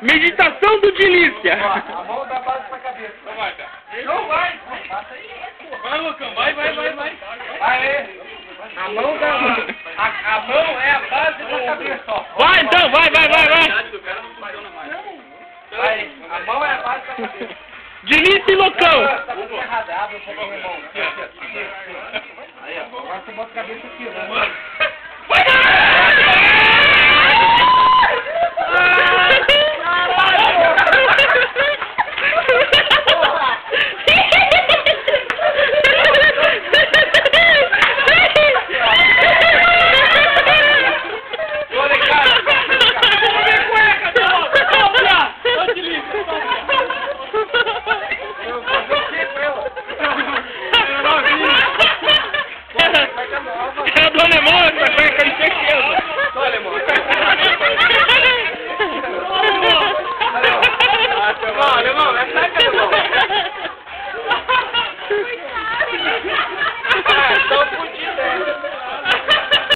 Meditação do Dilícia. A mão da base pra cabeça. Então vai, tá. Não vai. Vai, Lucão, vai. Aí. A mão é a base da cabeça, ó. Vai então, vai. Aí, a mão é a base da cabeça. Dilícia e loucão. Tá tudo errado, abre um pouco a mão. Aí, ó. Agora você bota a cabeça aqui, né? É do alemão, essa coisa que eu enxerguei. Tô, alemão. Alemão, essa